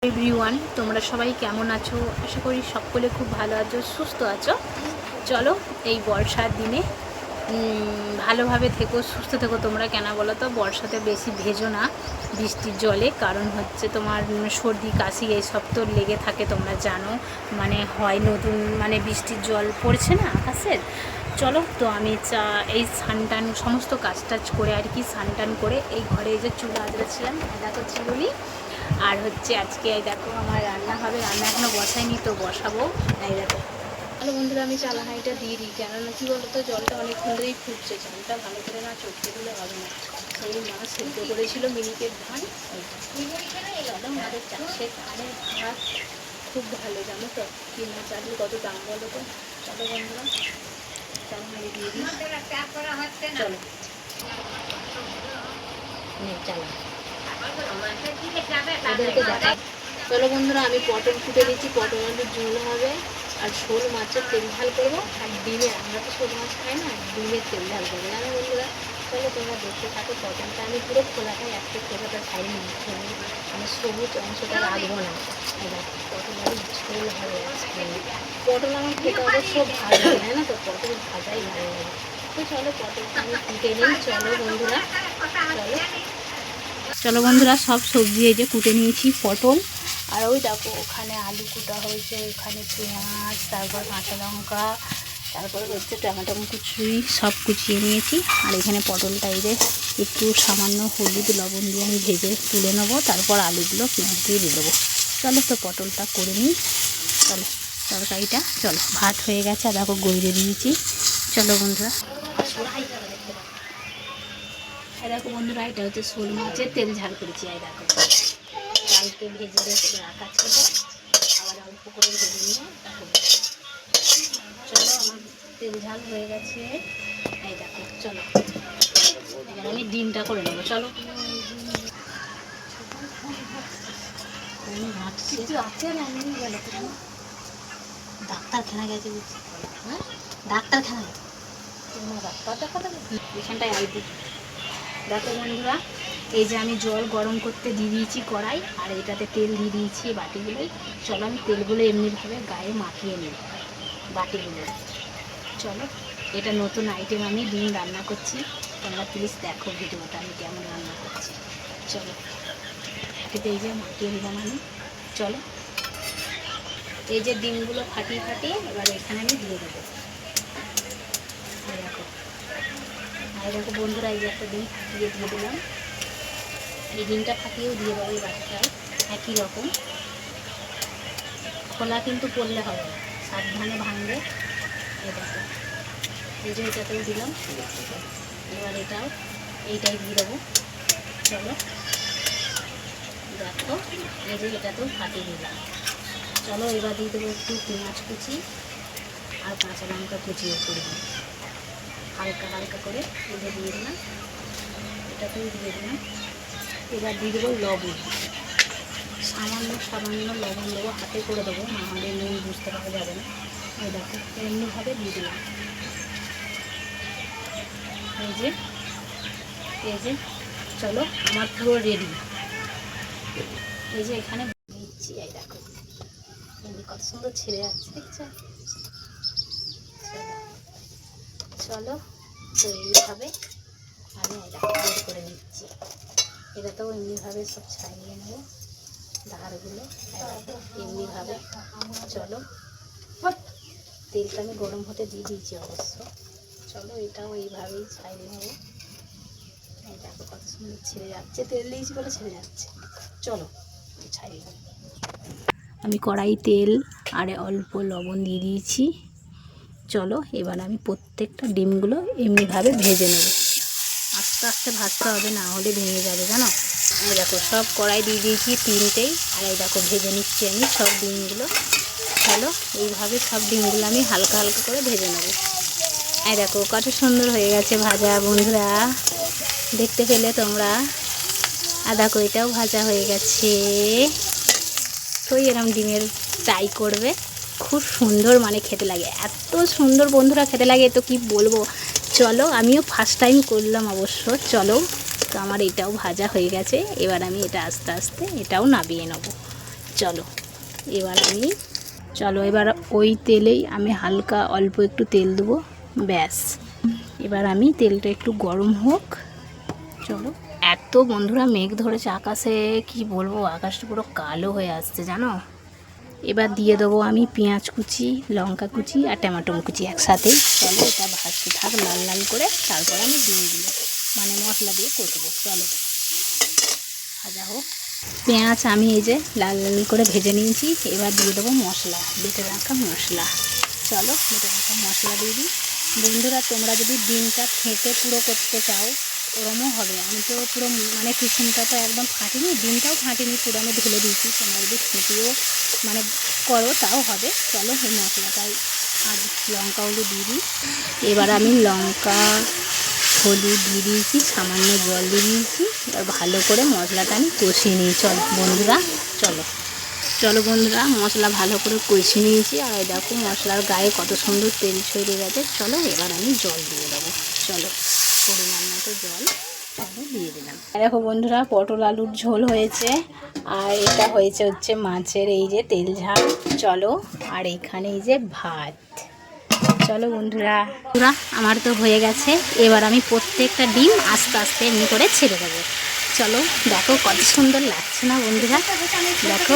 Everyone, তোমরা সবাই কেমন আছো? আশা করি সকলে খুব ভালো আছো, সুস্থ আছো। চলো এই বর্ষার দিনে ভালোভাবে থেকো, সুস্থ থেকো। তোমরা কেন বলো তো, বর্ষাতে বেশি ভেজো না বৃষ্টির জলে, কারণ হচ্ছে তোমার সর্দি কাশি এইসব তো লেগে থাকে, তোমরা জানো। হয় নতুন বৃষ্টির জল পড়ছে না আকাশের। চলো তো আমি এই স্নান সমস্ত কাজ টাজ করে আর কি, স্নান করে এই ঘরে যে চুলা আজড়াচ্ছিলাম, দেখো চিরুনি। আর হচ্ছে আজকে এই দেখো আমার রান্না হবে, রান্না এখনও বসাইনি, তো বসাবো। এই দেখো, ভালো বন্ধুরা, আমি চালাহাঁড়িটা দিয়ে দিই, কেননা কী বলো তো, জলটা অনেকক্ষণ ধরেই ফুটছে, চালটা ভালো করে না চটকে দিলে হবে না। সেই মা সেদ্ধ করেছিল মিনিকের ধান, চলো আমাদের চাষের ধানের ভাত খুব ভালো, জানো তো, কিনা চালু কত দাম বলো তো। চলো বন্ধুরা, চালাহাঁড়ি দিয়ে দিই, চলো চালা ওদেরকে দেখা। চলো বন্ধুরা, আমি পটল ফুটে দিচ্ছি, পটল আলুর ঝোল হবে, আর শোল মাছের তেল ঝাল করবো, আর ডিমের, আমরা তো শোল মাছ খাই না, ডিমের তেল ঝাল করবো, জানো বন্ধুরা। চলো তোমরা দেখতে থাকো। পটলটা আমি পুরো খোলাটাই একটা খোলাটা খাই নি, আমি সবুজ অংশটা রাখবো না। পটল আলুর ঝোল হবে আজকে। পটল আমার খেতে অবশ্য ভালো লাগে না, তো পটল ভাজাই ভালো লাগে। তো চলো পটলটা আমি ফুটে নিই। চলো বন্ধুরা, চলো বন্ধুরা, সব সবজি এই যে কুটে নিয়েছি, পটল, আর ওই দেখো ওখানে আলু কুটা হয়েছে, ওখানে পেঁয়াজ, তারপর কাঁচা লঙ্কা, তারপরে হচ্ছে টমেটো কুচি, সব কুচিয়ে নিয়েছি। আর এখানে পটলটা এই যে একটু সামান্য হলুদ লবণ দিয়ে আমি ভেজে তুলে নেবো, তারপর আলুগুলো পেঁয়াজ দিয়ে দিয়ে দেবো। চলো তো পটলটা করে নিই। চলো তরকারিটা, চলো ভাত হয়ে গেছে, আর দেখো গইড়ে দিয়েছি। চলো বন্ধুরা, দেখো বন্ধুরা, এটা হচ্ছে শোল মাছের তেল ঝাল করেছি। এই দেখো কালকে ভেজে রেখে রাখা ছিল, আবার অল্প করে ভেজে নিয়ে দেখো। চলো আমার তেল ঝাল হয়ে গেছে, এই দেখো। চলো এবার আমি ডিমটা করে নেবো। চলো ডাক্তারখানা গেছে বুঝছি, হ্যাঁ ডাক্তারখানা এখানটায় আইবি। দেখো বন্ধুরা, এই যে আমি জল গরম করতে দিয়ে দিয়েছি কড়াই, আর এটাতে তেল দিয়ে দিয়েছি বাটিগুলোই। চলো আমি তেলগুলো এমনিভাবে গায়ে মাখিয়ে নিই বাটিগুলো। চলো, এটা নতুন আইটেম, আমি ডিম রান্না করছি, তোমরা প্লিজ দেখো ভিডিওটা আমি কেমন রান্না করছি। চলো এটাতে এই যে মাখিয়ে নিলাম আমি। চলো এই যে ডিমগুলো ফাটিয়ে ফাটিয়ে এবার এখানে আমি দিয়ে দেবো। দেখো, আর দেখো বন্ধুরা, এই যে একটা ডিম ফাটিয়ে দিয়ে দিলাম, এই ডিমটা ফাটিয়েও দিয়ে দেবো এই বাটিটাও একই রকম। খোলা কিন্তু পড়লে হবে না, সাবধানে ভাঙবে। এই দেখো, এই যে এটাতেও দিলাম, এবার এইটাই দিয়ে দেবো। চলো দেখো, এই যে এটাতেও ফাটিয়ে দিলাম। চলো এবার দিয়ে দেবো একটু পেঁয়াজ কুচি আর কাঁচা লঙ্কা কুচিও করবো, হালকা হালকা করে এটা দিয়ে দিলাম, এটাতেও দিয়ে দিলাম। এবার দিয়ে দেবো লবণ, সামান্য সামান্য লবণ দেবো, হাতে করে দেবো, নাহলে নুন বুঝতে পারা যাবে না। এই দেখো এমনিভাবে দিয়ে দিলাম। এই যে চলো আমার পুরো রেডি। এই যে এখানে দিচ্ছি, এই দেখো কত সুন্দর ছেড়ে যাচ্ছে, দেখছো। চলো তো এইভাবে আমি এটা বের করে নিচ্ছি, এটা তো এমনিভাবে সব ছাড়িয়ে নেবো ধারগুলো এমনিভাবে। চলো তেলটা আমি গরম হতে দিয়ে দিয়েছি অবশ্য। চলো এটাও এইভাবেই ছাড়িয়ে নেবো। এই দেখো কত সুন্দর ছেড়ে যাচ্ছে, তেল দিয়েছি বলে ছেড়ে যাচ্ছে। চলো ছাড়িয়ে নেবো। আমি কড়াই তেল আর অল্প লবণ দিয়ে দিয়েছি। চলো এবার আমি প্রত্যেকটা ডিমগুলো এমনিভাবে ভেজে নেব, আস্তে আস্তে ভাজতে হবে, না হলে ভেঙে যাবে জানো। এই দেখো সব কড়াই দিয়ে দিয়েছি তিনটেই, আর এই দেখো ভেজে নিচ্ছি আমি সব ডিমগুলো। চলো এইভাবে সব ডিমগুলো আমি হালকা হালকা করে ভেজে নেব। এই দেখো কত সুন্দর হয়ে গেছে ভাজা বন্ধুরা, দেখতে পেলে তোমরা। আর দেখো এটাও ভাজা হয়ে গেছে। তো এরকম ডিমের ট্রাই করবে, খুব সুন্দর খেতে লাগে, এত সুন্দর বন্ধুরা খেতে লাগে, তো কি বলবো। চলো আমিও ফার্স্ট টাইম করলাম অবশ্য। চলো তো আমার এটাও ভাজা হয়ে গেছে, এবার আমি এটা আস্তে আস্তে এটাও নামিয়ে নেব। চলো এবার ওই তেলেই আমি হালকা অল্প একটু তেল দেবো, ব্যাস। এবার আমি তেলটা একটু গরম হোক। চলো, এত বন্ধুরা মেঘ ধরেছে আকাশে, কি বলবো, আকাশটা পুরো কালো হয়ে আসছে জানো। এবার দিয়ে দেবো আমি পেঁয়াজ কুচি, লঙ্কা কুচি আর টমেটো কুচি একসাথেই। চলো এটা ভাজতে থাক লাল লাল করে, তারপর আমি ডিমগুলো মানে মশলা দিয়ে কষবো। চলো ভাজা হোক। পেঁয়াজ আমি এই যে লাল লাল করে ভেজে নিয়েছি। এবার দিয়ে দেবো মশলা, বেটে রাখা মশলা। চলো বেটে রাখা মশলা দিয়ে দিই। বন্ধুরা তোমরা যদি ডিমটা ফেটে পুরো করতে চাও ওরমও হবে। আমি তো পুরো মানে কুসুমটা তো একদম ফাটিনি, ডিমটাও ফাটিনি, পুরো আমি ঢেলে দিয়েছি। তোমরা যদি ফেটিয়েও মানে করো তাও হবে। চলো এই মশলাটাই আর লঙ্কা হলুদ দিয়ে দিই। এবার আমি লঙ্কা হলুদ দিয়ে দিয়েছি, সামান্য জল দিয়ে দিয়েছি। এবার ভালো করে মশলাটা আমি কষিয়ে নিই। চলো বন্ধুরা মশলা ভালো করে কষিয়ে নিয়েছি। আর দেখো মশলার গায়ে কত সুন্দর তেল ছড়িয়ে গেছে। চলো এবার আমি জল দিয়ে দেবো। চলো পরিমাণ মতো জল দিয়ে দিলাম। দেখো বন্ধুরা পটল আলুর ঝোল হয়েছে, আর এটা হচ্ছে মাছের এই যে তেল ঝাল। চলো আর এখানে এই যে ভাত। চলো বন্ধুরা আমার তো হয়ে গেছে। এবার আমি প্রত্যেকটা ডিম আস্তে আস্তে এমনি করে ছেড়ে দেবো। চলো দেখো কত সুন্দর লাগছে না বন্ধুরা, দেখো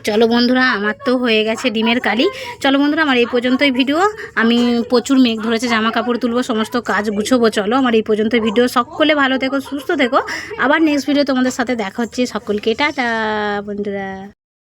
চলো বন্ধুরা আমার তো হয়ে গেছে ডিমের কারি। চলো বন্ধুরা আমার এই পর্যন্তই ভিডিও। আমি প্রচুর মেঘ ধরেছে, জামা কাপড় তুলবো, সমস্ত কাজ গুছোবো। চলো আমার এই পর্যন্তই ভিডিও। সকলে ভালো থেকো, সুস্থ থেকো। আবার নেক্সট ভিডিও তোমাদের সাথে দেখা হচ্ছে। সকলকে টাটা বন্ধুরা।